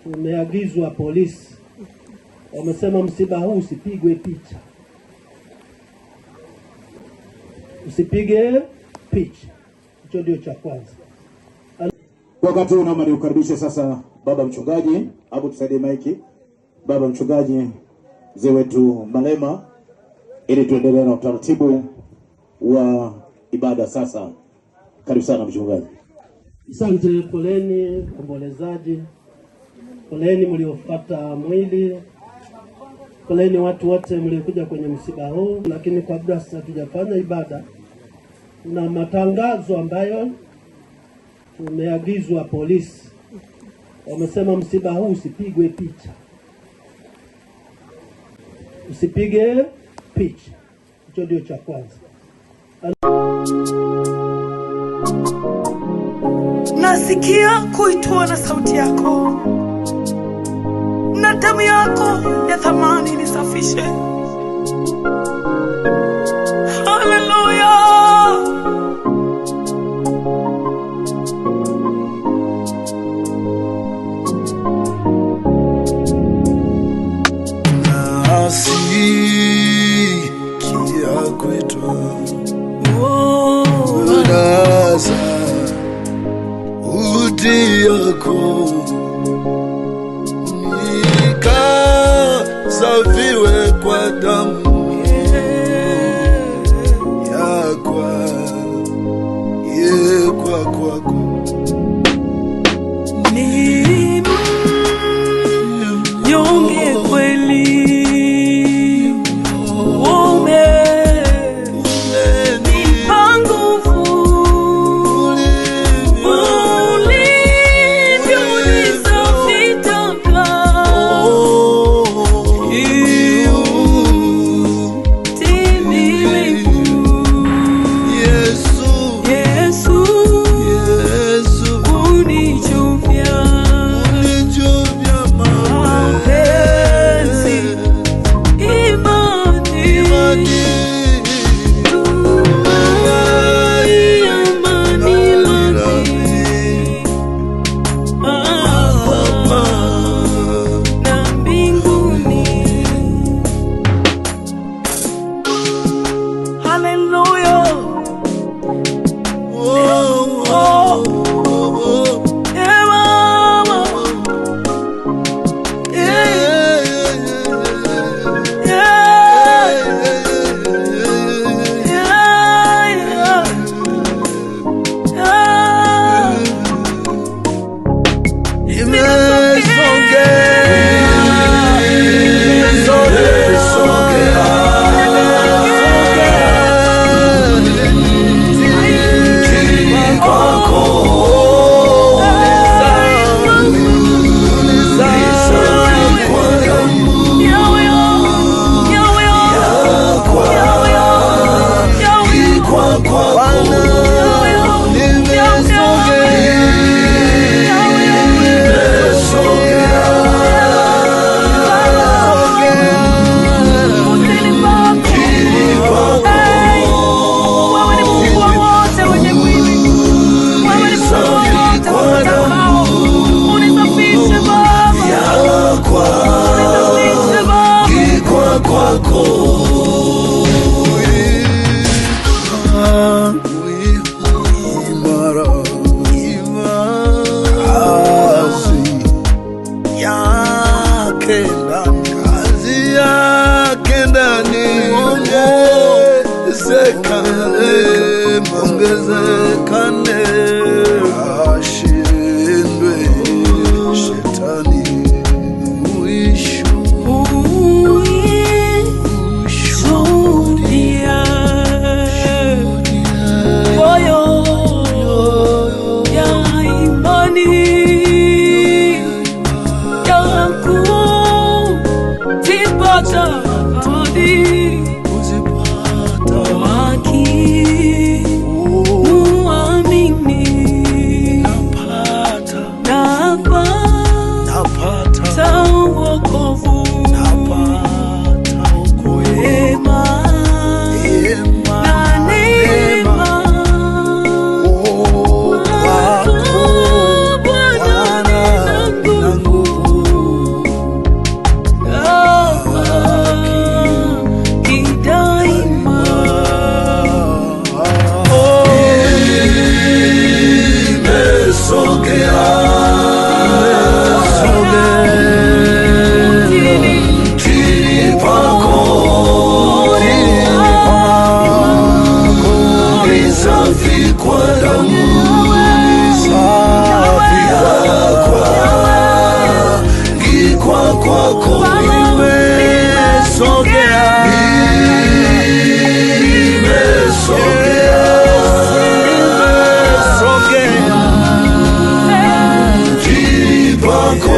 Tumeagizwa polisi, wamesema msiba huu usipigwe picha, usipige picha. Hicho ndio cha kwanza. Wakati huu naomba niukaribishe sasa baba mchungaji, hapo tusaidie maiki. Baba mchungaji mzee wetu Malema, ili tuendelee na utaratibu wa ibada sasa. Karibu sana mchungaji. Asante. Poleni ombolezaji, poleni mliofuata mwili, poleni watu wote mliokuja kwenye msiba huu. Lakini kabla hatujafanya ibada, kuna matangazo ambayo tumeagizwa polisi, wamesema msiba huu usipigwe picha, usipige picha. Hicho ndio cha kwanza. Nasikia kuitwa na sauti yako, na damu yako ya thamani nisafishe. Haleluya. Nasikia kuitwa unaza uti yako nikasafiwe kwa damu yakwa yekwa kwako Ni mnyonge kweli, umenipa nguvu, ulivyonisafisha. Yesu, unichovya mapenzi, imani, na mbinguni. Hallelujah. kazi yake ndani ongezekane, ashindwe shetani. Shuhudia moyo ya imani yangu, zipata hadi kwako nimesogea, kwako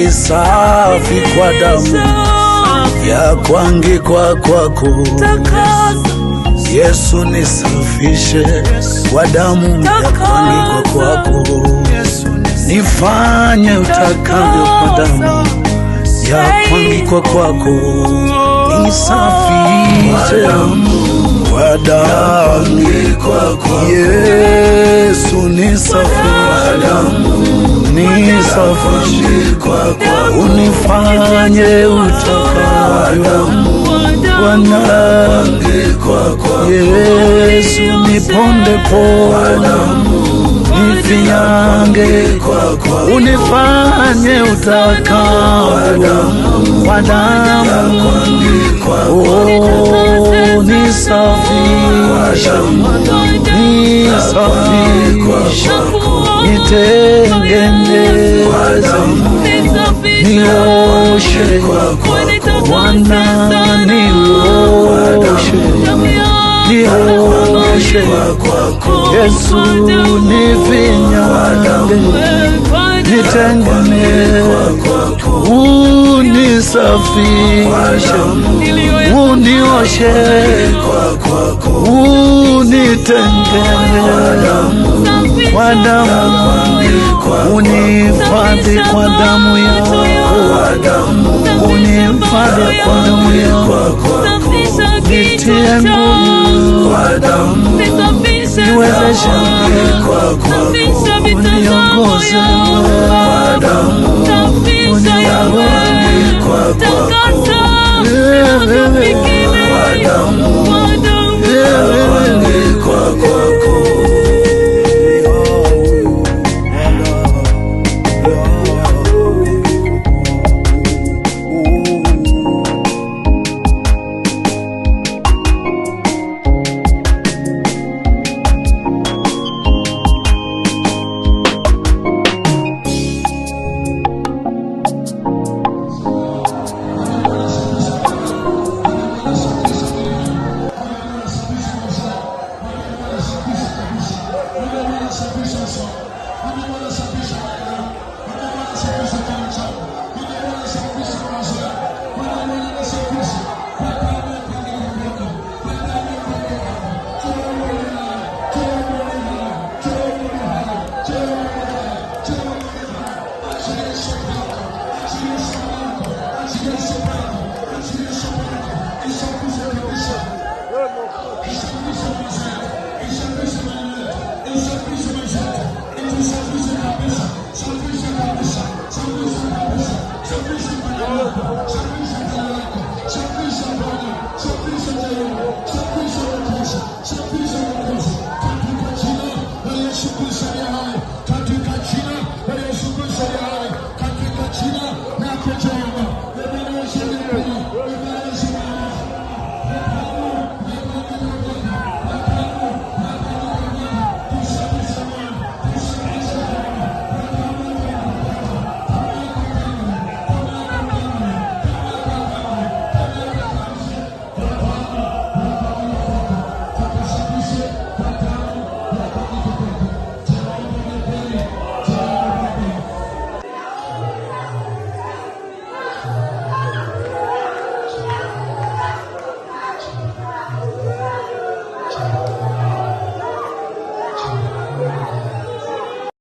isafi kwa damu ya kuangikwa kwako. Yesu nisafishe kwa damu ya kuangikwa kwako, nifanye utakavyo kwa damu ya kuangikwa kwako, nisafishe kwa damu Yesu nisafishe, nisafishe unifanye utakavyo Bwana Yesu, niponde pona nifinyange unifanye utakavyo kwa damu. Oh, nisafishe, nisafishe, nitengeneze, nioshe Bwana, nioshe, nioshe Yesu, nifinyange, nitengeneze, unisafishe, unioshe, unitengeneze kwa damu, unihifadhi kwa damu yako, unihifadhi kwa damu yako, nitie nguvu, niwezeshe, uniongoze